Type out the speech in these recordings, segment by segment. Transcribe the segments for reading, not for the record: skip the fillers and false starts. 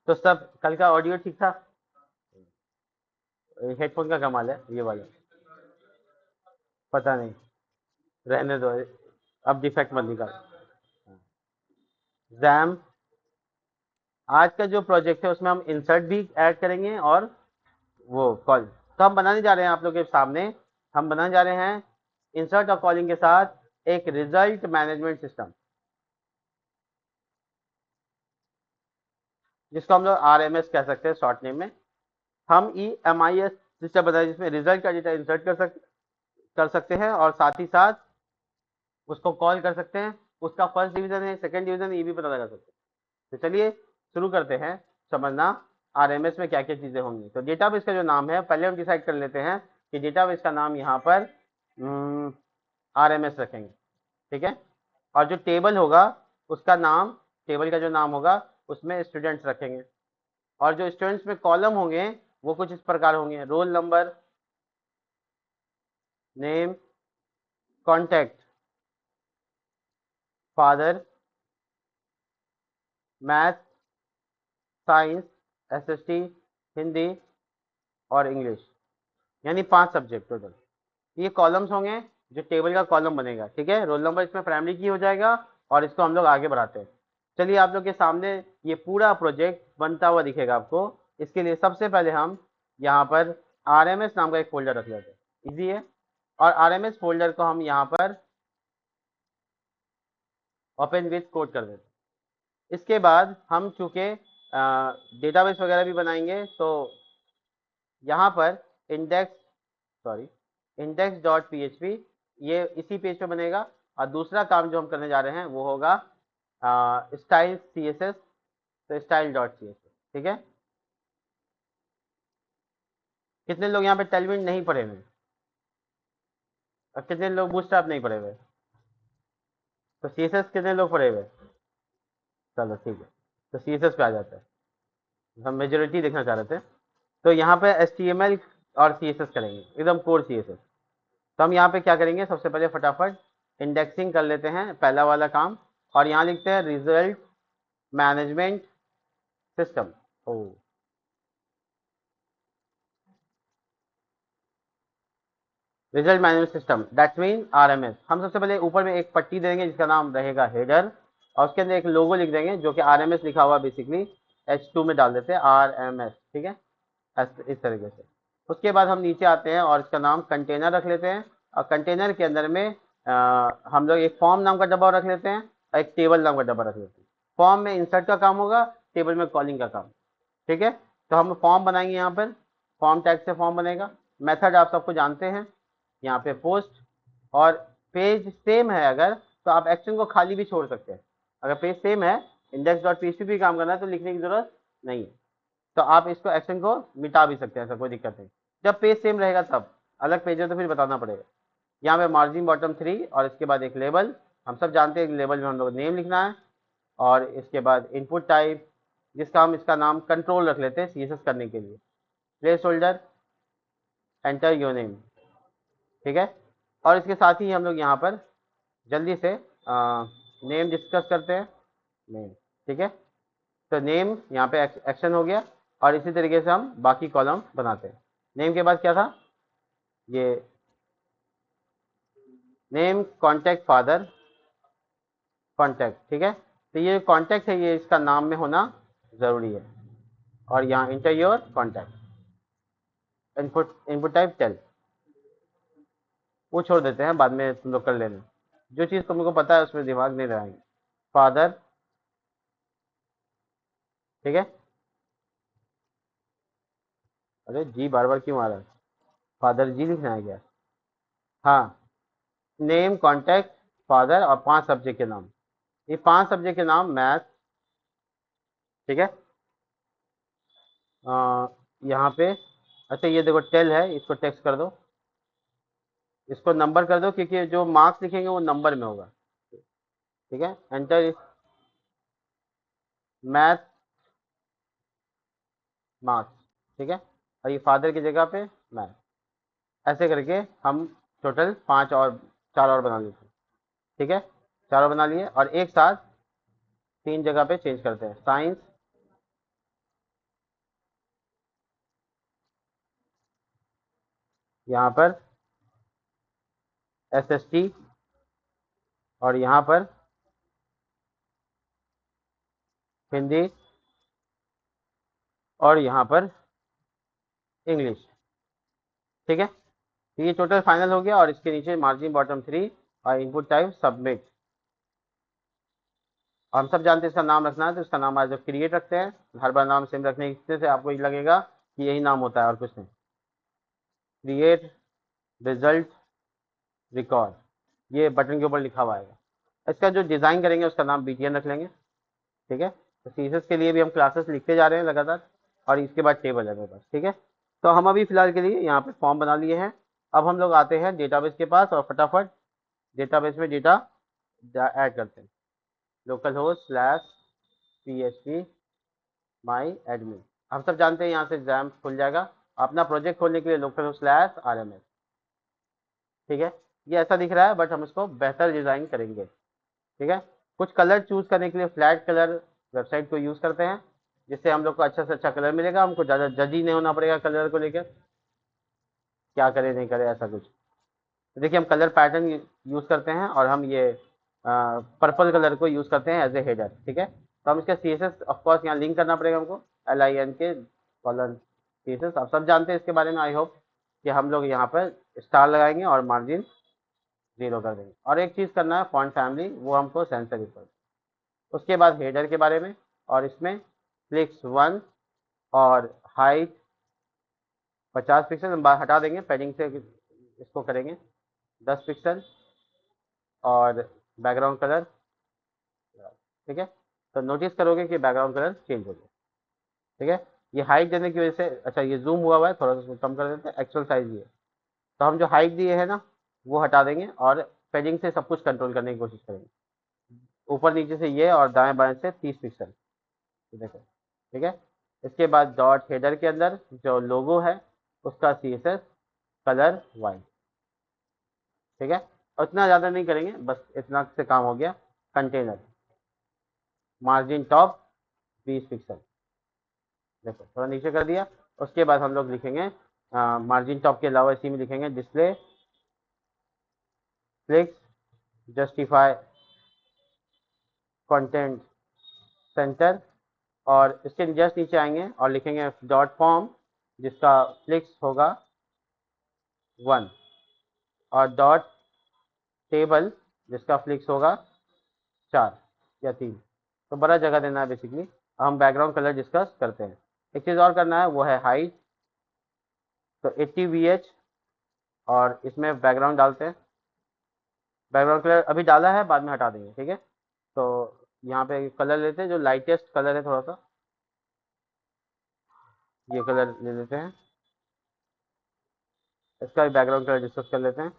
तो सब कल का ऑडियो ठीक था? हेडफोन का कमाल है ये वाला, पता नहीं, रहने दो, अब डिफेक्ट मत निकाल। जैम, आज का जो प्रोजेक्ट है उसमें हम इंसर्ट भी ऐड करेंगे और वो कॉल, तो हम बनाने जा रहे हैं आप लोग के सामने, हम बनाने जा रहे हैं इंसर्ट और कॉलिंग के साथ एक रिजल्ट मैनेजमेंट सिस्टम, जिसको हम लोग आरएमएस कह सकते हैं शॉर्ट नेम में। हम EMIS सिस्टम बनाए जिसमें रिजल्ट का डेटा इंसर्ट कर सकते हैं और साथ ही साथ उसको कॉल कर सकते हैं, उसका फर्स्ट डिवीजन है सेकंड डिवीजन है ये भी पता लगा सकते हैं। तो चलिए शुरू करते हैं समझना आरएमएस में क्या क्या चीजें होंगी। तो डेटाबेस का जो नाम है पहले हम डिसाइड कर लेते हैं कि डेटाबेस का नाम यहाँ पर आरएमएस रखेंगे, ठीक है। और जो टेबल होगा उसका नाम, टेबल का जो नाम होगा उसमें स्टूडेंट्स रखेंगे, और जो स्टूडेंट्स में कॉलम होंगे वो कुछ इस प्रकार होंगे: roll number, name, contact, father, math, science, SST, Hindi और इंग्लिश, यानी 5 सब्जेक्ट टोटल। ये कॉलम्स होंगे जो टेबल का कॉलम बनेगा, ठीक है। रोल नंबर इसमें प्राइमरी की हो जाएगा और इसको हम लोग आगे बढ़ाते हैं। चलिए आप लोग के सामने ये पूरा प्रोजेक्ट बनता हुआ दिखेगा आपको। इसके लिए सबसे पहले हम यहाँ पर आरएमएस नाम का एक फोल्डर रख लेते हैं, इजी है। और आरएमएस फोल्डर को हम यहाँ पर ओपन विथ कोड कर देते हैं। इसके बाद हम चूंकि डेटाबेस वगैरह भी बनाएंगे तो यहाँ पर इंडेक्स डॉट php ये इसी पेज पे बनेगा। और दूसरा काम जो हम करने जा रहे हैं वो होगा स्टाइल css, तो स्टाइल डॉट css, ठीक है। कितने लोग यहाँ पे टेलविंड नहीं पढ़े हुए और कितने लोग बूटस्ट्रैप नहीं पढ़े हुए? तो css कितने लोग पढ़े हुए? चलो ठीक है, तो css पे आ जाता है, हम मेजोरिटी देखना चाह रहे थे। तो यहाँ पे HTML और CSS करेंगे, एकदम कोर CSS। तो हम यहाँ पे क्या करेंगे, सबसे पहले फटाफट इंडेक्सिंग कर लेते हैं, पहला वाला काम। और यहाँ लिखते हैं result management system. Oh, result management system that mean RMS. हम सबसे पहले ऊपर में एक पट्टी देंगे जिसका नाम रहेगा हेडर, और उसके अंदर एक लोगो लिख देंगे जो कि आरएमएस लिखा हुआ, बेसिकली H2 में डाल देते हैं आरएमएस, ठीक है, इस तरीके से। उसके बाद हम नीचे आते हैं और इसका नाम कंटेनर रख लेते हैं, और कंटेनर के अंदर में हम लोग एक फॉर्म नाम का डब्बा रख लेते हैं और एक टेबल नाम का डब्बा रख लेते हैं। फॉर्म में इंसर्ट का काम होगा, टेबल में कॉलिंग का काम, ठीक है। तो हम फॉर्म बनाएंगे, यहाँ पर फॉर्म टैग से फॉर्म बनेगा। मेथड आप सबको जानते हैं, यहाँ पे पोस्ट। और पेज सेम है अगर, तो आप एक्शन को खाली भी छोड़ सकते हैं। अगर पेज सेम है, इंडेक्स डॉट php काम करना है तो लिखने की जरूरत नहीं है, तो आप इसको एक्शन को मिटा भी सकते हैं, ऐसा कोई दिक्कत नहीं। जब पेज सेम रहेगा तब, अलग पेज है तो फिर बताना पड़ेगा। यहाँ पे मार्जिन बॉटम 3 और इसके बाद एक लेबल, हम सब जानते हैं लेबल में हम लोग नेम लिखना है। और इसके बाद इनपुट टाइप, जिसका हम इसका नाम कंट्रोल रख लेते हैं सीएसएस करने के लिए। Place holder, enter your name, ठीक है। और इसके साथ ही हम लोग यहाँ पर जल्दी से नेम डिस्कस करते हैं, नेम, ठीक है। तो नेम यहाँ पे एक्शन हो गया, और इसी तरीके से हम बाकी कॉलम बनाते हैं। नेम के बाद क्या था, ये नेम कॉन्टैक्ट फादर कॉन्टैक्ट, ठीक है। तो ये कॉन्टैक्ट है ये इसका नाम में होना जरूरी है। और यहाँ enter your contact, input type tel, वो छोड़ देते हैं, बाद में तुम लोग कर लेना। जो चीज़ तुमको पता है उसमें दिमाग नहीं लगाएंगे। फादर, ठीक है। अरे जी बार बार क्यों आ रहा है? फादर जी लिखना है क्या? हाँ, नेम कॉन्टैक्ट फादर और 5 सब्जेक्ट के नाम। ये 5 सब्जेक्ट के नाम मैथ, ठीक है। यहाँ पे, अच्छा ये देखो टेल है, इसको टेक्स्ट कर दो, इसको नंबर कर दो, क्योंकि जो मार्क्स लिखेंगे वो नंबर में होगा, ठीक है। एंटर मैथ मार्क्स, ठीक है। और ये फादर की जगह पे मैथ, ऐसे करके हम टोटल 5 और 4 और बना लेते हैं, ठीक है। 4 और बना लिए, और एक साथ 3 जगह पे चेंज करते हैं, साइंस, यहाँ पर SST और यहाँ पर हिंदी और यहाँ पर इंग्लिश। ठीक है, तो ये टोटल फाइनल हो गया और इसके नीचे मार्जिन बॉटम 3 और इनपुट टाइप सबमिट। हम सब जानते हैं इसका नाम रखना है, तो इसका नाम आज जब क्रिएट रखते हैं, हर बार नाम सेम रखने से आपको ये लगेगा कि यही नाम होता है और कुछ नहीं। क्रिएट रिजल्ट रिकॉर्ड, ये बटन के ऊपर लिखा हुआ है। इसका जो डिज़ाइन करेंगे उसका नाम BTN रख लेंगे। ठीक है, तो CSS के लिए भी हम क्लासेस लिखते जा रहे हैं लगातार, और इसके बाद टेबल है मेरे पास। ठीक है, तो हम अभी फिलहाल के लिए यहाँ पे फॉर्म बना लिए हैं। अब हम लोग आते हैं डेटाबेस के पास और फटाफट डेटाबेस में डेटा ऐड करते हैं। लोकल होस्ट /php माई एडमिन, हम सब जानते हैं यहाँ से एग्जाम खुल जाएगा। अपना प्रोजेक्ट खोलने के लिए लोकल होस्ट /rms। ठीक है, ये ऐसा दिख रहा है बट हम इसको बेहतर डिजाइन करेंगे। ठीक है, कुछ कलर चूज करने के लिए फ्लैट कलर वेबसाइट को यूज करते हैं, जिससे हम लोग को अच्छा से अच्छा कलर मिलेगा। हमको ज़्यादा जज ही नहीं होना पड़ेगा कलर को लेकर, क्या करे नहीं करे ऐसा कुछ। तो देखिए, हम कलर पैटर्न यूज करते हैं और हम ये पर्पल कलर को यूज करते हैं एज ए हेडर। ठीक है, तो हम इसका CSS ऑफकोर्स यहाँ लिंक करना पड़ेगा हमको, LINK : CSS। आप सब जानते हैं इसके बारे में, आई होप कि हम लोग यहाँ पर स्टार लगाएंगे और मार्जिन 0 कर देंगे। और एक चीज़ करना है, फॉन्ट फैमिली, वो हमको सेंसर कर। उसके बाद हेडर के बारे में, और इसमें फ्लिक्स 1 और हाइट 50 पिक्सल हम हटा देंगे, पैडिंग से इसको करेंगे 10 पिक्सल, और बैकग्राउंड कलर। ठीक है, तो नोटिस करोगे कि बैकग्राउंड कलर चेंज हो गया। ठीक है, ये हाइट देने की वजह से, अच्छा ये जूम हुआ है, थोड़ा सा कम कर देते हैं, एक्चुअल साइज ये। तो हम जो हाइट दिए है ना वो हटा देंगे और पेजिंग से सब कुछ कंट्रोल करने की कोशिश करेंगे। ऊपर नीचे से ये और दाएं बाएं से 30 पिक्सल, देखो। ठीक है, इसके बाद डॉट हेडर के अंदर जो लोगो है उसका CSS कलर वाइट। ठीक है, और इतना ज़्यादा नहीं करेंगे, बस इतना से काम हो गया। कंटेनर मार्जिन टॉप 20 पिक्सल, देखो थोड़ा नीचे कर दिया। उसके बाद हम लोग लिखेंगे मार्जिन टॉप के अलावा इसी में लिखेंगे display flix justify content centre, और इसके जस्ट नीचे आएंगे और लिखेंगे डॉट फॉर्म जिसका फ्लिक्स होगा 1, और डॉट टेबल जिसका फ्लिक्स होगा 4 या 3। तो बड़ा जगह देना है बेसिकली। हम बैकग्राउंड कलर डिस्कस करते हैं। एक चीज़ और करना है, वो है हाइट, तो 80 VH, और इसमें बैकग्राउंड डालते हैं। बैकग्राउंड कलर अभी डाला है, बाद में हटा देंगे। ठीक है, तो यहाँ पे कलर लेते हैं जो लाइटेस्ट कलर है, थोड़ा सा ये कलर ले लेते हैं। इसका भी बैकग्राउंड कलर डिस्कस कर लेते हैं,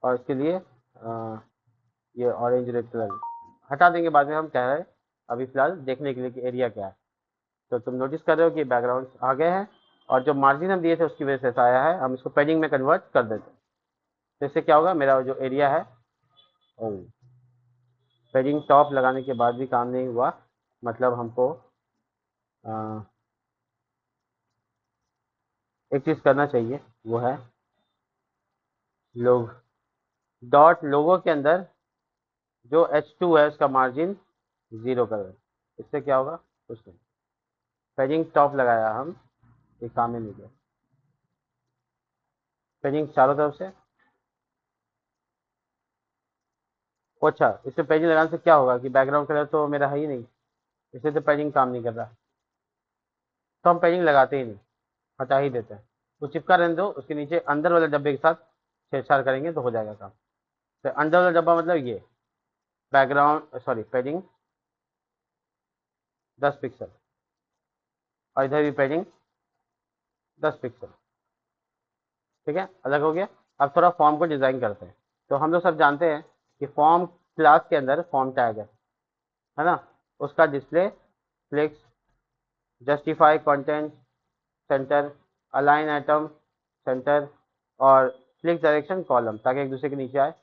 और इसके लिए ये ऑरेंज रेड कलर हटा देंगे, बाद में हम क्या है अभी फिलहाल देखने के लिए कि एरिया क्या है। तो तुम नोटिस कर रहे हो कि बैकग्राउंड आ गए हैं, और जो मार्जिन हम दिए थे उसकी वजह से ऐसा आया है। हम इसको पेडिंग में कन्वर्ट कर देते हैं, तो इससे क्या होगा, मेरा जो एरिया है, पेडिंग टॉप लगाने के बाद भी काम नहीं हुआ, मतलब हमको एक चीज़ करना चाहिए, वो है लोग डॉट लोगो के अंदर जो H2 है उसका मार्जिन 0 कर दें। इससे क्या होगा, कुछ नहीं, पेजिंग टॉप लगाया हम, ये काम ही नहीं किया। पेजिंग चारों तरफ से, अच्छा इससे पेजिंग लगाने से क्या होगा कि बैकग्राउंड कलर तो मेरा है ही नहीं, इससे तो पेजिंग काम नहीं कर रहा, तो हम पेजिंग लगाते ही नहीं, हटा ही देते हैं। तो चिपका रहने दो, उसके नीचे अंदर वाले डब्बे के साथ छेड़छाड़ करेंगे तो हो जाएगा काम। तो अंदर वाला डब्बा मतलब ये बैकग्राउंड, सॉरी पेजिंग 10 पिक्सल, और इधर भी पेजिंग 10 पिक्सल। ठीक है, अलग हो गया। अब थोड़ा फॉर्म को डिज़ाइन करते हैं। तो हम लोग सब जानते हैं कि फॉर्म क्लास के अंदर फॉर्म टैग है ना, उसका display flix justify content centre align item centre और फ्लिक्स डायरेक्शन कॉलम, ताकि एक दूसरे के नीचे आए।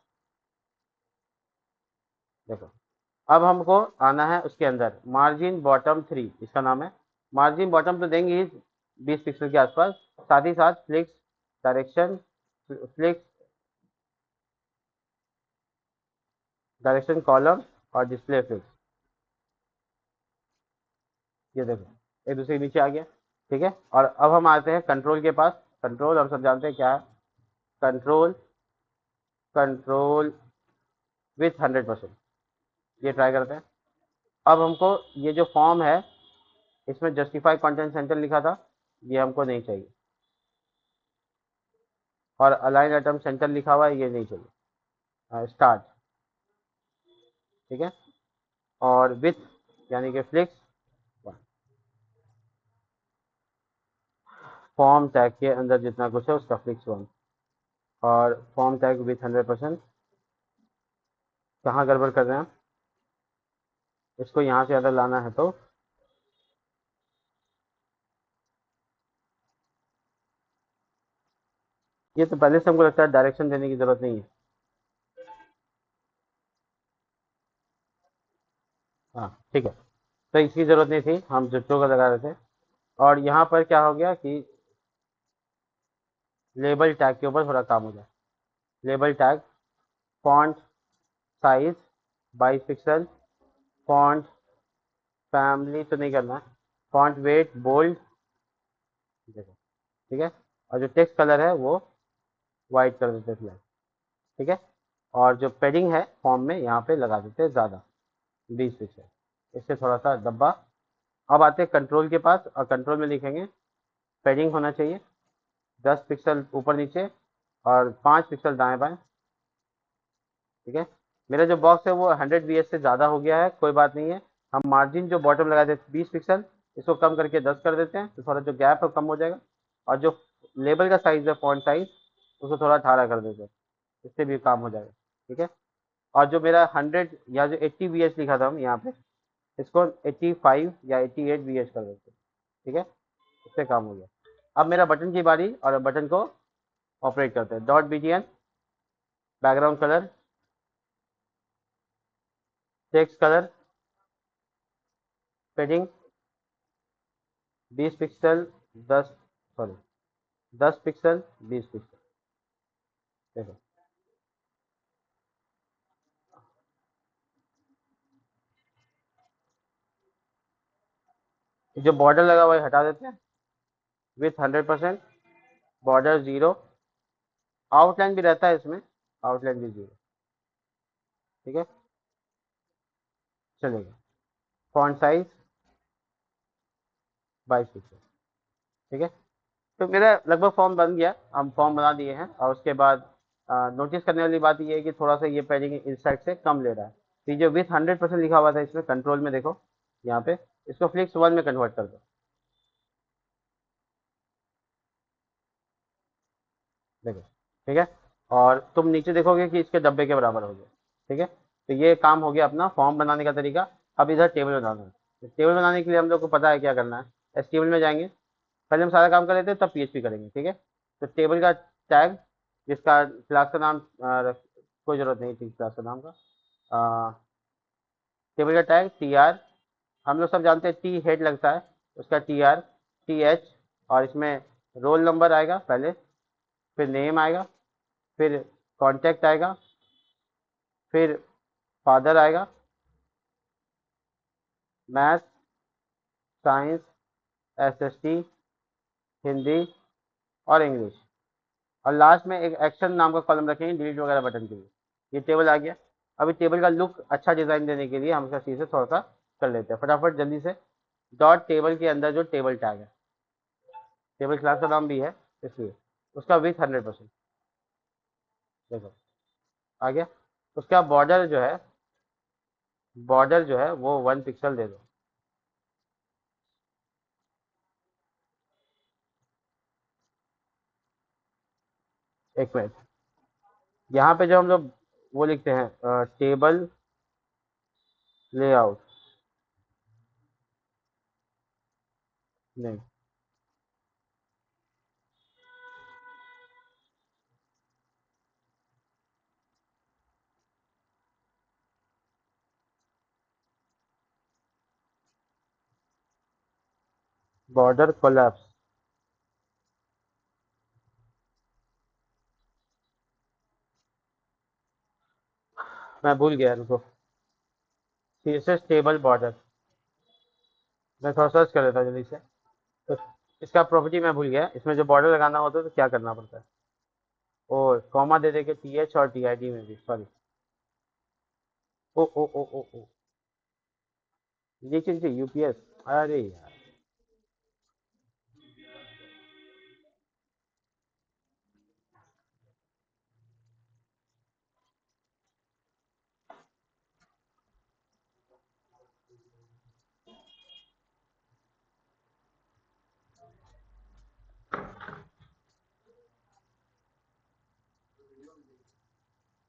देखो, अब हमको आना है उसके अंदर मार्जिन बॉटम 3, इसका नाम है। मार्जिन बॉटम तो देंगे ही 20 पिक्सल के आसपास, साथ ही साथ flix direction flix, direction column और डिस्प्ले फ्लिक्स। ये देखो एक दूसरे के नीचे आ गया, ठीक है। और अब हम आते हैं कंट्रोल के पास। कंट्रोल हम सब जानते हैं क्या है। कंट्रोल, कंट्रोल विथ 100%, ये ट्राई करते हैं। अब हमको ये जो फॉर्म है इसमें जस्टिफाई कंटेंट सेंटर लिखा था, ये हमको नहीं चाहिए। और अलाइन आइटम सेंटर लिखा हुआ है, ये नहीं चाहिए। स्टार्ट, ठीक है। और विथ यानी कि फ्लिक्स, फॉर्म टैग के अंदर जितना कुछ है उसका फ्लिक्स 1। और फॉर्म टैग विथ 100%, कहाँ गड़बड़ कर रहे हैं हम, इसको यहाँ से अगर लाना है तो ये तो पहले से हमको लगता है डायरेक्शन देने की जरूरत नहीं है। हाँ ठीक है, तो इसकी जरूरत नहीं थी, हम जुट्टो का लगा रहे थे। और यहाँ पर क्या हो गया कि लेबल टैग के ऊपर थोड़ा काम हो गया। Label tag, font size 22 pixel, font family तो नहीं करना है, फॉन्ट वेट बोल्ड, देखो ठीक है। और जो टेक्स्ट कलर है वो वाइट कर देते हैं, ठीक है। और जो पेडिंग है फॉर्म में यहाँ पे लगा देते हैं ज़्यादा, 20 पिक्सल, इससे थोड़ा सा डब्बा। अब आते हैं कंट्रोल के पास, और कंट्रोल में लिखेंगे पेडिंग होना चाहिए 10 पिक्सल ऊपर नीचे और 5 पिक्सल दाएं बाएं, ठीक है। मेरा जो बॉक्स है वो 100 वी से ज़्यादा हो गया है, कोई बात नहीं है। हम मार्जिन जो बॉटम लगाए थे 20 पिक्सल, इसको कम करके 10 कर देते हैं, तो थोड़ा जो गैप है कम हो जाएगा। और जो लेबल का साइज है फॉन्ट साइज, उसको थोड़ा 18 कर देते हैं, इससे भी काम हो जाएगा, ठीक है। और जो मेरा 100 या जो 80 वी लिखा था हम यहाँ पे, इसको 85 या 88 वी कर देते हैं, ठीक है। इससे काम हो गया। अब मेरा बटन की बारी, और बटन को ऑपरेट करते हैं। Dot BGN, background colour, text colour, padding 20 pixel, 10 sorry 10 pixel, 20 pixel, देखो। जो बॉर्डर लगा हुआ है हटा देते हैं विथ 100%, बॉर्डर 0, आउटलाइन भी रहता है इसमें, आउटलाइन भी 0, ठीक है, चलेगा। फॉन्ट साइज 22 पिक्सल, ठीक है। तो मेरा लगभग फॉर्म बन गया, हम फॉर्म बना दिए हैं। और उसके बाद नोटिस करने वाली बात ये है कि थोड़ा सा ये पेडिंग इस साइड से कम ले रहा है। तो ये जो विथ 100% लिखा हुआ था इसमें कंट्रोल में देखो, यहाँ पे इसको फ्लिक्स 1 में कन्वर्ट कर दो, देखो ठीक है। और तुम नीचे देखोगे कि इसके डब्बे के बराबर हो गया, ठीक है। तो ये काम हो गया अपना फॉर्म बनाने का तरीका। अब इधर टेबल बनाना है। तो टेबल बनाने के लिए हम लोग को पता है क्या करना है। एचटीएमएल में जाएंगे, पहले हम सारा काम कर लेते हैं तब पीएचपी करेंगे, ठीक है। तो टेबल का टैग, जिसका क्लास का नाम कोई ज़रूरत नहीं थी क्लास का नाम का। टेबल का टैग टी आर, हम लोग सब जानते हैं टी हेड लगता है, उसका टी आर, टी एच। और इसमें रोल नंबर आएगा पहले, फिर नेम आएगा, फिर कॉन्टैक्ट आएगा, फिर फादर आएगा, मैथ्स, साइंस, एसएसटी, हिंदी और इंग्लिश। और लास्ट में एक एक्शन नाम का कॉलम रखेंगे डिलीट वगैरह बटन के लिए। ये टेबल आ गया। अभी टेबल का लुक अच्छा डिज़ाइन देने के लिए हम इसका सी से थोड़ा सा कर लेते हैं फटाफट जल्दी से। डॉट टेबल के अंदर जो टेबल टैग है, टेबल क्लास का नाम भी है इसलिए, उसका विथ 100%, देखो आ गया। उसका बॉर्डर जो है, बॉर्डर जो है वो 1 पिक्सल दे दो। एक मिनट, यहाँ पे जो हम लोग वो लिखते हैं टेबल लेआउट, नहीं, बॉर्डर कोलैप्स, मैं भूल गया रुको। CSS टेबल बॉर्डर, मैं थोड़ा सर्च कर लेता हूँ जल्दी से। तो इसका प्रॉपर्टी मैं भूल गया, इसमें जो बॉर्डर लगाना होता है तो क्या करना पड़ता है। और कॉमा दे के TH और TID में भी, सॉरी। ओ ओ ओ ओ ओ ये चीज UPS, अरे यार।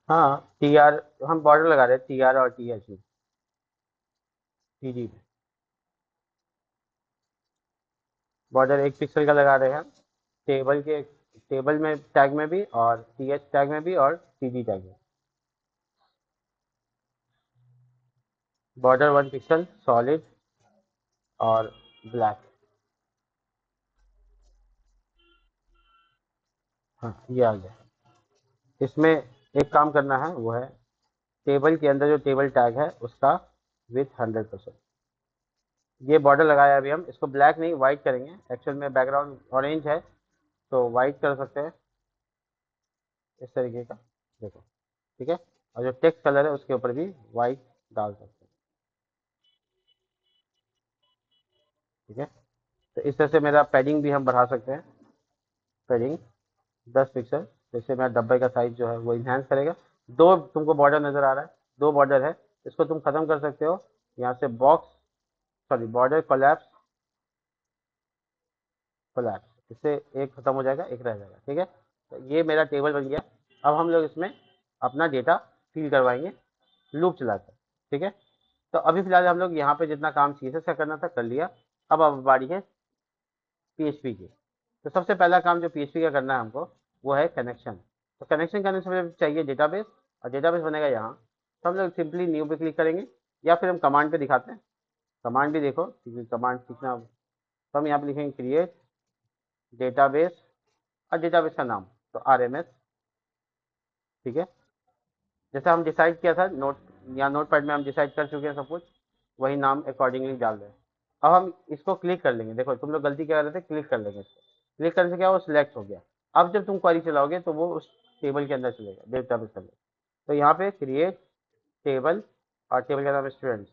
हाँ TR, हम बॉर्डर लगा रहे हैं TR और TH में, TG में। बॉर्डर 1 पिक्सल का लगा रहे हैं हम, टेबल के, टेबल में टैग में भी, और TH टैग में भी, और TG टैग में। बॉर्डर 1 पिक्सल सॉलिड और ब्लैक। हाँ ये आ गया। इसमें एक काम करना है, वो है टेबल के अंदर जो टेबल टैग है उसका विथ 100%। ये बॉर्डर लगाया अभी हम, इसको ब्लैक नहीं व्हाइट करेंगे, एक्चुअल में बैकग्राउंड ऑरेंज है तो व्हाइट कर सकते हैं इस तरीके का, देखो। ठीक है, और जो टेक्स्ट कलर है उसके ऊपर भी व्हाइट डाल सकते हैं। ठीक है, तो इस तरह से मेरा पैडिंग भी हम बढ़ा सकते हैं। पैडिंग 10 पिक्सल, जैसे मेरा डब्बे का साइज जो है वो इन्हांस करेगा। दो तुमको बॉर्डर नजर आ रहा है, दो बॉर्डर है, इसको तुम खत्म कर सकते हो यहाँ से, box, sorry border collapse, collapse, इससे एक खत्म हो जाएगा, एक रह जाएगा। ठीक है, तो ये मेरा टेबल बन गया। अब हम लोग इसमें अपना डेटा फिल करवाएंगे लूप चलाकर। ठीक है, तो अभी फिलहाल हम लोग यहाँ पे जितना काम CSS का करना था कर लिया। अब बारी है PHP की। तो सबसे पहला काम जो PHP का करना है हमको, वो है कनेक्शन। तो कनेक्शन करने से पहले चाहिए डेटाबेस, और डेटाबेस बनेगा यहाँ। तो हम लोग सिंपली न्यू पे क्लिक करेंगे, या फिर हम कमांड पे दिखाते हैं। कमांड भी देखो, क्योंकि कमांड सीखना। तो हम यहाँ पे लिखेंगे क्रिएट डेटाबेस, और डेटाबेस का नाम तो RMS। ठीक है, जैसा हम डिसाइड किया था नोट या नोटपैड में हम डिसाइड कर चुके हैं सब कुछ, वही नाम अकॉर्डिंगली डाल रहे हैं। अब हम इसको क्लिक कर लेंगे, देखो तुम लोग गलती क्या कर रहे थे, क्लिक कर लेंगे इसको। क्लिक करने से क्या, वो सिलेक्ट हो गया। अब जब तुम क्वेरी चलाओगे तो वो उस टेबल के अंदर चलेगा, डेटाबेस के अंदर। तो यहाँ पे क्रिएट टेबल, और टेबल का नाम है स्टूडेंट्स,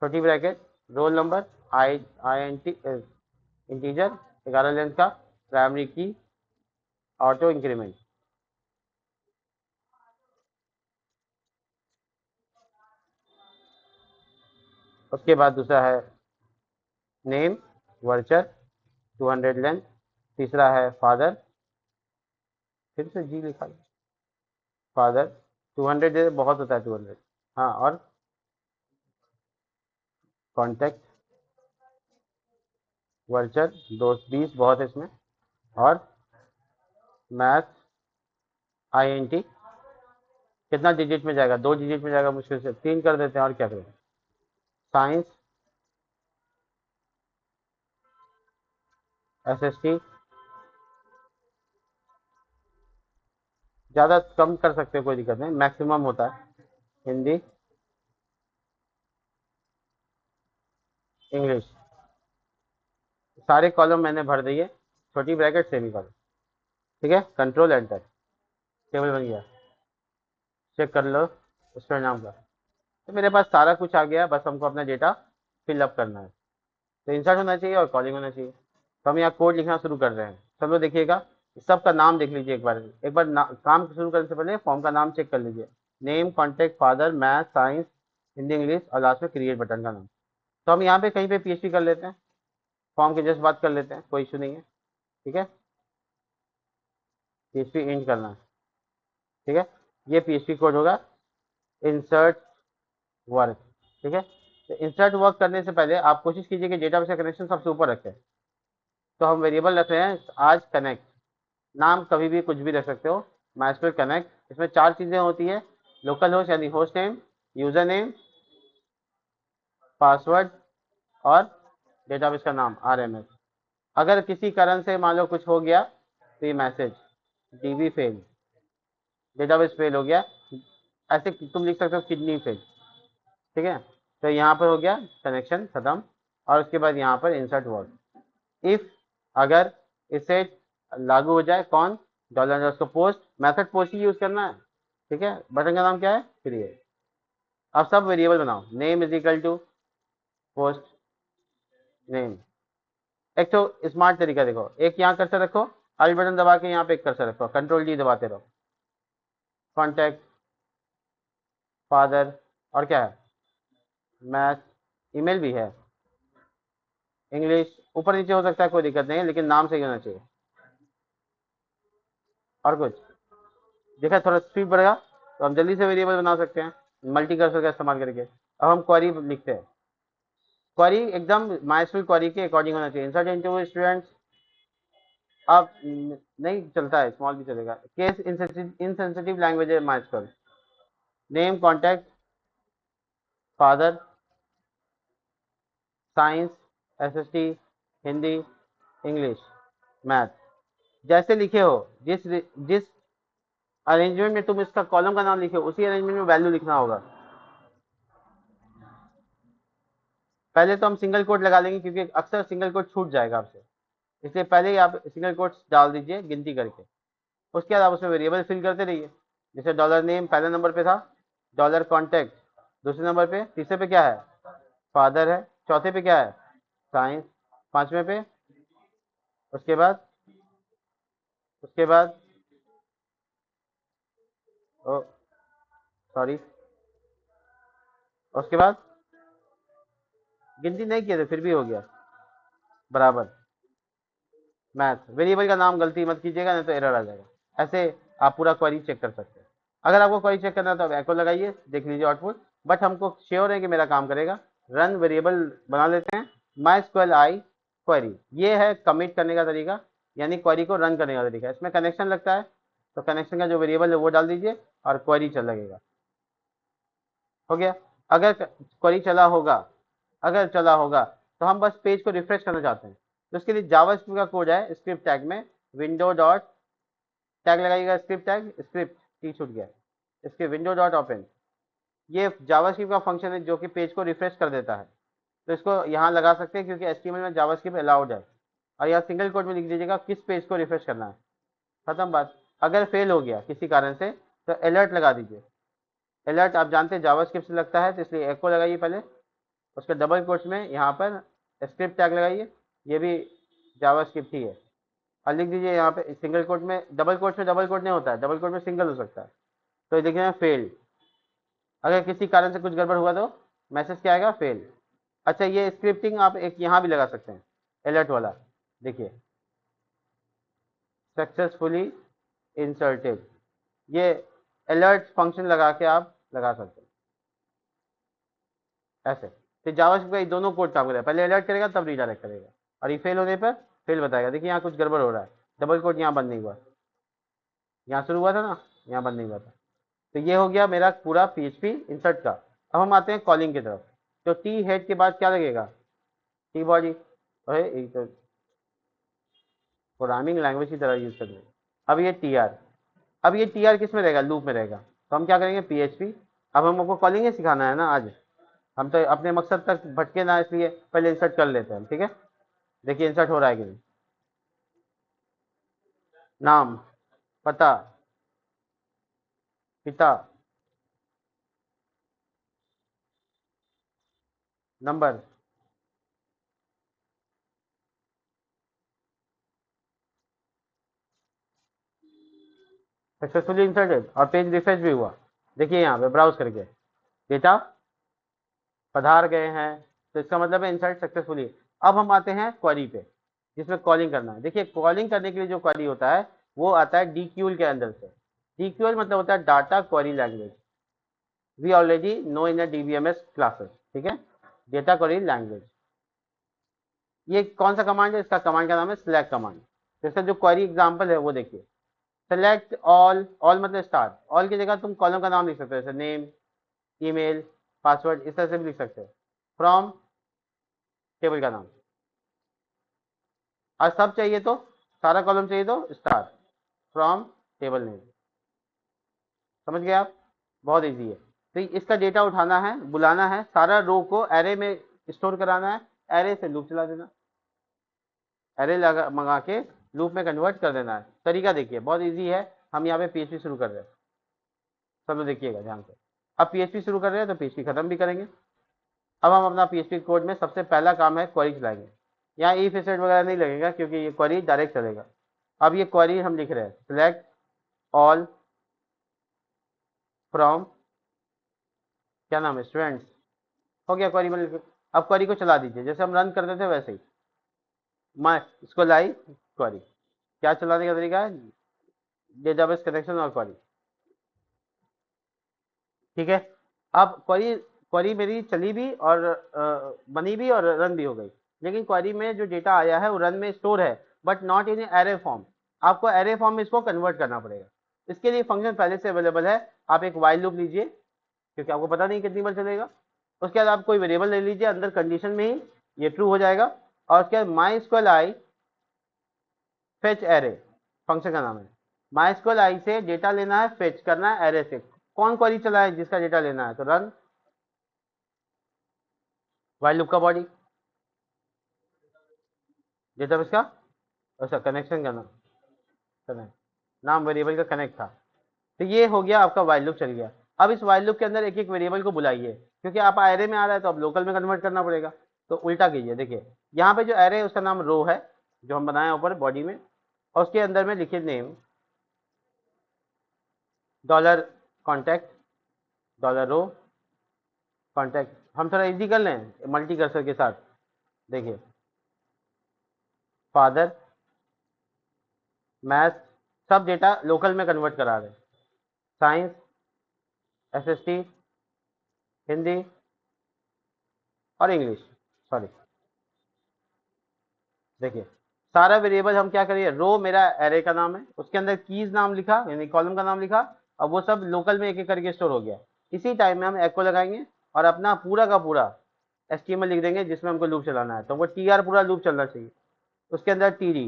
छोटी bracket, roll number, INT integer 11 length का, प्राइमरी की, ऑटो इंक्रीमेंट। उसके बाद दूसरा है नेम, वर्चर 200 लेंथ। तीसरा है फादर, फिर से जी लिखा है, फादर 200 दे, बहुत होता है 200। हाँ, और कॉन्टैक्ट वर्चर 220 बहुत है इसमें, और मैथ INT कितना डिजिट में जाएगा, 2 डिजिट में जाएगा, मुश्किल से 3 कर देते हैं, और क्या करें। साइंस SST, ज़्यादा कम कर सकते हो, कोई दिक्कत नहीं, मैक्सिमम होता है। हिंदी, इंग्लिश, सारे कॉलम मैंने भर दिए, छोटी ब्रैकेट सेमी कॉलम। ठीक है, कंट्रोल एंटर, टेबल बन गया। चेक कर लो उस परिणाम का। तो मेरे पास सारा कुछ आ गया, बस हमको अपना डेटा फिलअप करना है। तो इंसर्ट होना चाहिए और कॉलिंग होना चाहिए। तो हम यहाँ कोड लिखना शुरू कर रहे हैं, सब लोग देखिएगा। सबका नाम देख लीजिए एक बार, काम शुरू करने से पहले फॉर्म का नाम चेक कर लीजिए। Name, contact, father, math, science, Hindi, English, और लास्ट में क्रिएट बटन का नाम। तो हम यहाँ पे कहीं पे PHP कर लेते हैं, फॉर्म के जस्ट बात कर लेते हैं, कोई इशू नहीं है। ठीक है, PHP इंट करना है। ठीक है, ये PHP कोड होगा, इंसर्ट वर्क। ठीक है, तो इंसर्ट वर्क करने से पहले आप कोशिश कीजिए कि डेटाबेस का कनेक्शन सबसे ऊपर रखें। तो हम वेरिएबल रख रहे हैं आज कनेक्ट, नाम कभी भी कुछ भी रख सकते हो, MySQL कनेक्ट। इसमें 4 चीजें होती है, लोकल होस्ट यानी host name, user name, password, और डेटाबेस का नाम RMS। अगर किसी कारण से मान लो कुछ हो गया तो ये message DB fail, database fail हो गया, ऐसे तुम लिख सकते हो किडनी फेल, ठीक है। तो यहाँ पर हो गया कनेक्शन खत्म, और उसके बाद यहाँ पर इंसर्ट वर्ड इफ, अगर इसे लागू हो जाए कौन, dollar underscore post, method post ही यूज करना है, ठीक है। बटन का नाम क्या है, क्रिएट। अब सब वेरिएबल बनाओ, name is equal to post name. एक तो स्मार्ट तरीका देखो, एक यहाँ कर्सर रखो, अल्ट बटन दबा के यहाँ पे एक कर्सर रखो, कंट्रोल डी दबाते रहो, कॉन्टैक्ट फादर, और क्या है, मैथ, ईमेल भी है, इंग्लिश, ऊपर नीचे हो सकता है कोई दिक्कत नहीं है, लेकिन नाम सही होना चाहिए। और कुछ देखा, थोड़ा स्पीड बढ़ेगा तो हम जल्दी से वेरिएबल बना सकते हैं मल्टी कर्सर का इस्तेमाल करके। अब हम क्वेरी लिखते हैं, क्वेरी एकदम माइस्क्यूल क्वेरी के अकॉर्डिंग होना चाहिए। इंसर्ट इनटू स्टूडेंट्स, अब नहीं चलता है, स्मॉल भी चलेगा। केस इनसेंसिटिव लैंग्वेज है MySQL. Name, contact father, science, SST, Hindi, English, math, जैसे लिखे हो, जिस जिस अरेंजमेंट में तुम इसका कॉलम का नाम लिखे हो उसी अरेंजमेंट में वैल्यू लिखना होगा। पहले तो हम सिंगल कोट लगा लेंगे क्योंकि अक्सर सिंगल कोट छूट जाएगा आपसे, इसलिए पहले ही आप सिंगल कोट्स डाल दीजिए गिनती करके। उसके बाद आप उसमें वेरिएबल फिल करते रहिए, जैसे डॉलर नेम पहले नंबर पे था, डॉलर कॉन्टैक्ट दूसरे नंबर पे, तीसरे पे क्या है, फादर है, चौथे पे क्या है, साइंस, पांचवें पे, उसके बाद, उसके बाद ओ सॉरी, उसके बाद गिनती नहीं किए थे फिर भी हो गया बराबर, मैथ। वेरिएबल का नाम गलती मत कीजिएगा नहीं तो एरर आ जाएगा। ऐसे आप पूरा क्वेरी चेक कर सकते हैं। अगर आपको क्वेरी चेक करना है तो आप एको लगाइए, देख लीजिए आउटपुट। बट हमको श्योर है कि मेरा काम करेगा। रन वेरिएबल बना लेते हैं, माई स्क्वेल आई क्वेरी, ये है कमिट करने का तरीका, यानी क्वेरी को रन करने का तरीका। इसमें कनेक्शन लगता है तो कनेक्शन का जो वेरिएबल है वो डाल दीजिए और क्वेरी चल लगेगा। हो गया। अगर क्वेरी चला होगा, अगर चला होगा तो हम बस पेज को रिफ्रेश करना चाहते हैं, तो उसके लिए जावास्क्रिप्ट का कोड है, स्क्रिप्ट टैग में विंडो डॉट टैग लगाइएगा, स्क्रिप्ट टैग, स्क्रिप्ट टी छूट गया, इसके विंडो डॉट ओपन, ये जावास्क्रिप्ट का फंक्शन है जो कि पेज को रिफ्रेश कर देता है। तो इसको यहाँ लगा सकते हैं क्योंकि एचटीएमएल में जावास्क्रिप्ट अलाउड है। और यहाँ सिंगल कोड में लिख दीजिएगा किस पेज को रिफ्रेश करना है, खत्म बात। अगर फेल हो गया किसी कारण से तो अलर्ट लगा दीजिए। अलर्ट आप जानते हैं जावास्क्रिप्ट से लगता है, तो इसलिए एको लगाइए पहले, उसके डबल कोट्स में यहाँ पर स्क्रिप्ट टैग लगाइए, ये भी जावास्क्रिप्ट ही है, और लिख दीजिए यहाँ पे सिंगल कोट में, डबल कोट में डबल कोट नहीं होता है, डबल कोट में सिंगल हो सकता है। तो ये देखिए फेल, अगर किसी कारण से कुछ गड़बड़ हुआ तो मैसेज क्या आएगा, फेल। अच्छा, ये स्क्रिप्टिंग आप एक यहाँ भी लगा सकते हैं, अलर्ट वाला, देखिए सक्सेसफुली इंसर्टेड, ये अलर्ट फंक्शन लगा के आप लगा सकते हैं ऐसे। तो जावास्क्रिप्ट का दोनों कोड काम करेगा, पहले अलर्ट करेगा तब रीडायरेक्ट करेगा, और ये फेल होने पर फेल बताएगा। देखिए यहाँ कुछ गड़बड़ हो रहा है, डबल कोड यहाँ बंद नहीं हुआ, यहाँ शुरू हुआ था ना, यहाँ बंद नहीं हुआ था। तो ये हो गया मेरा पूरा पीएचपी इंसर्ट का। अब हम आते हैं कॉलिंग की तरफ। तो टी हेड के बाद क्या लगेगा, टी बॉडी, एक तो प्रोग्रामिंग लैंग्वेज की तरह यूज करना है। अब ये टी आर, अब ये टी आर किस में रहेगा, लूप में रहेगा। तो हम क्या करेंगे, पीएचपी, अब हमको कॉलिंग ही सिखाना है ना आज, हम तो अपने मकसद तक भटके ना, इसलिए पहले इंसर्ट कर लेते हैं, ठीक है। देखिए इंसर्ट हो रहा है कि नहीं, नाम, पता, पिता, नंबर, सक्सेसफुली इंसर्टेड, और पेज रिफ्रेश भी हुआ। देखिए यहाँ पे ब्राउज करके डेटा पधार गए हैं, तो इसका मतलब है इंसर्ट सक्सेसफुली। अब हम आते हैं क्वेरी पे, जिसमें कॉलिंग करना है। देखिए कॉलिंग करने के लिए जो क्वेरी होता है वो आता है डीक्यूएल के अंदर से। डीक्यूएल मतलब होता है data query language, we already know in DBMS classes, ठीक है, डेटा क्वेरी लैंग्वेज। ये कौन सा कमांड है, इसका कमांड का नाम है सिलेक्ट कमांड। तो इसका जो क्वेरी एग्जाम्पल है वो देखिए, सेलेक्ट ऑल, ऑल मतलब स्टार, ऑल की जगह तुम कॉलम का नाम लिख सकते हो, जैसे नेम, ईमेल, पासवर्ड, इस तरह से भी लिख सकते हो। फ्रॉम, टेबल का नाम, और सब चाहिए तो सारा कॉलम चाहिए तो स्टार, फ्रॉम टेबल नेम। समझ गए आप। बहुत इजी है। तो इसका डेटा उठाना है, बुलाना है, सारा रो को एरे में स्टोर कराना है, एरे से लूप चला देना, एरे लगा मंगा के लूप में कन्वर्ट कर देना है। तरीका देखिए बहुत इजी है। हम यहाँ पे पीएचपी शुरू कर रहे हैं, सब लोग देखिएगा ध्यान से। अब पीएचपी शुरू कर रहे हैं तो पीएचपी खत्म भी करेंगे। अब हम अपना पीएचपी कोड में सबसे पहला काम है क्वेरी चलाएंगे। यहाँ इफ स्टेटमेंट वगैरह नहीं लगेगा क्योंकि ये क्वेरी डायरेक्ट चलेगा। अब ये क्वेरी हम लिख रहे हैं सिलेक्ट ऑल फ्रॉम क्या नाम है स्टूडेंट्स, हो गया क्वेरी में। अब क्वेरी को चला दीजिए जैसे हम रन करते थे वैसे ही। मैं इसको लाई क्वेरी, क्या चलाने का तरीका है, डेटाबेस कनेक्शन और क्वेरी। ठीक है, अब क्वेरी क्वेरी मेरी चली भी और बनी भी और रन भी हो गई। लेकिन क्वेरी में जो डेटा आया है वो रन में स्टोर है but not in array form. आपको एरे फॉर्म में इसको कन्वर्ट करना पड़ेगा। इसके लिए फंक्शन पहले से अवेलेबल है। आप एक वाइल लूप लीजिए क्योंकि आपको पता नहीं कितनी बार चलेगा। उसके बाद आप कोई वेरिएबल ले लीजिए, अंदर कंडीशन में ही ये ट्रू हो जाएगा। और उसके बाद माई स्क्वेल आई फेच एरे फंक्शन का नाम है। माई स्क्वेल आई से डेटा लेना है, फेच करना है एरे से। कौन क्वेरी चला है जिसका डेटा लेना है, तो रन वाइल लूप का बॉडी डेटाबेस का अच्छा कनेक्शन का नाम, कनेक्ट नाम वेरिएबल का कनेक्ट था। तो ये हो गया आपका वाइल लूप चल गया। अब इस वाइल लूप के अंदर एक एक वेरिएबल को बुलाइए क्योंकि आप एरे में आ रहा है तो अब लोकल में कन्वर्ट करना पड़ेगा। तो उल्टा कीजिए, देखिए यहाँ पे जो एरे है उसका नाम रो है जो हम बनाए ऊपर बॉडी में, और उसके अंदर में लिखिए नेम डॉलर कॉन्टैक्ट डॉलर रो कॉन्टैक्ट। हम थोड़ा इजी कर लें मल्टी कर्सर के साथ, देखिए फादर मैथ सब डेटा लोकल में कन्वर्ट करा रहे हैं। साइंस एसएसटी हिंदी और इंग्लिश, सॉरी देखिए सारा वेरिएबल हम क्या करिए, रो मेरा एरे का नाम है, उसके अंदर कीज नाम लिखा यानी कॉलम का नाम लिखा, और वो सब लोकल में एक एक करके स्टोर हो गया। इसी टाइम में हम एको लगाएंगे और अपना पूरा का पूरा एचटीएमएल लिख देंगे जिसमें हमको लूप चलाना है। तो वो टीआर पूरा लूप चलना चाहिए, उसके अंदर टीडी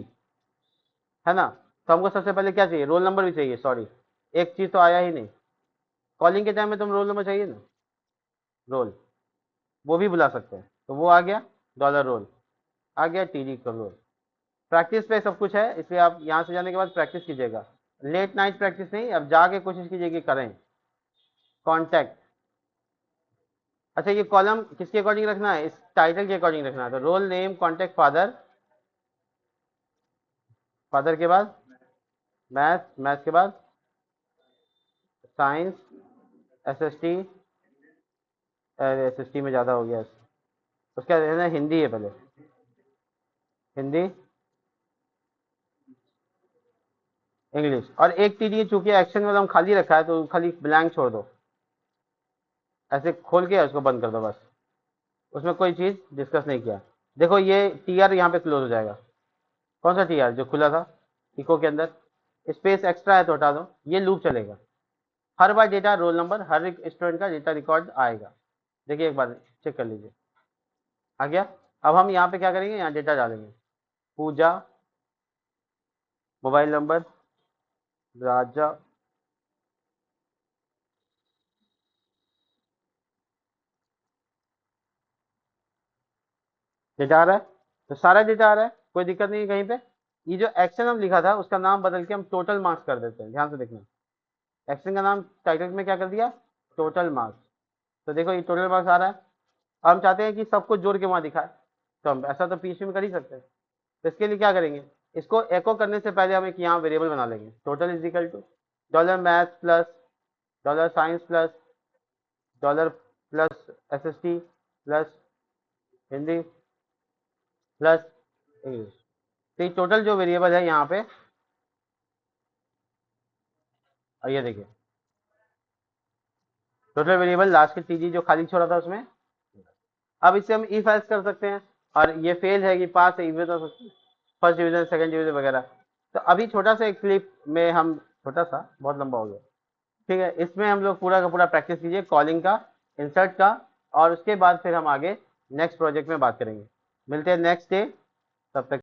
है ना। तो हमको सबसे पहले क्या चाहिए, रोल नंबर भी चाहिए, सॉरी एक चीज तो आया ही नहीं, कॉलिंग के टाइम में तुम रोल नंबर चाहिए ना, रोल वो भी बुला सकते हैं। तो वो आ गया डॉलर रोल, आ गया टीडी का रोल। प्रैक्टिस पे सब कुछ है इसलिए आप यहाँ से जाने के बाद प्रैक्टिस कीजिएगा, लेट नाइट प्रैक्टिस नहीं, अब जाके कोशिश कीजिए कि करें। कॉन्टैक्ट, अच्छा ये कॉलम किसके अकॉर्डिंग रखना है, इस टाइटल के अकॉर्डिंग रखना है। तो roll name contact father, father के बाद मैथ, मैथ के बाद साइंस एसएसटी, एसएसटी में ज़्यादा हो गया, उसका है ना हिंदी है पहले, हिंदी इंग्लिश, और एक टीडी चूंकि एक्शन वाला हम खाली रखा है तो खाली ब्लैंक छोड़ दो, ऐसे खोल के उसको बंद कर दो बस, उसमें कोई चीज़ डिस्कस नहीं किया। देखो ये टीआर यहाँ पे क्लोज हो जाएगा। कौन सा टीआर जो खुला था इको के अंदर, स्पेस एक्स्ट्रा है तो हटा दो, ये लूप चलेगा। हर बार डेटा रोल नंबर हर एक स्टूडेंट का डेटा रिकॉर्ड आएगा। देखिए एक बार चेक कर लीजिए, आ गया। अब हम यहाँ पे क्या करेंगे, यहाँ डेटा डालेंगे, पूजा मोबाइल नंबर राजा, डेटा आ रहा है, तो सारा डेटा आ रहा है, कोई दिक्कत नहीं है कहीं पे। ये जो एक्शन हम लिखा था उसका नाम बदल के हम टोटल मार्क्स कर देते हैं, ध्यान से देखना। एक्शन का नाम टाइटल में क्या कर दिया, टोटल मार्क्स। तो देखो ये टोटल मार्क्स आ रहा है। हम चाहते हैं कि सबको जोड़ के वहां दिखाए, तो हम ऐसा तो पीएचपी में कर ही सकते हैं। तो इसके लिए क्या करेंगे, इसको एको करने से पहले हम एक यहाँ वेरिएबल बना लेंगे, total is equal to dollar math plus dollar science plus dollar plus SST plus Hindi plus English. तो ये टोटल जो वेरिएबल है यहाँ पे, और ये देखिए टोटल वेरिएबल लास्ट के टीजी जो खाली छोड़ा था उसमें। अब इससे हम इफ एल्स कर सकते हैं, और ये फेल है कि पास है, बता सकते हैं फर्स्ट डिवीजन सेकंड डिवीजन वगैरह। तो अभी छोटा सा एक क्लिप में हम, छोटा सा बहुत लंबा हो गया, ठीक है, इसमें हम लोग पूरा का पूरा प्रैक्टिस कीजिए कॉलिंग का, इंसर्ट का, और उसके बाद फिर हम आगे नेक्स्ट प्रोजेक्ट में बात करेंगे। मिलते हैं नेक्स्ट डे, तब तक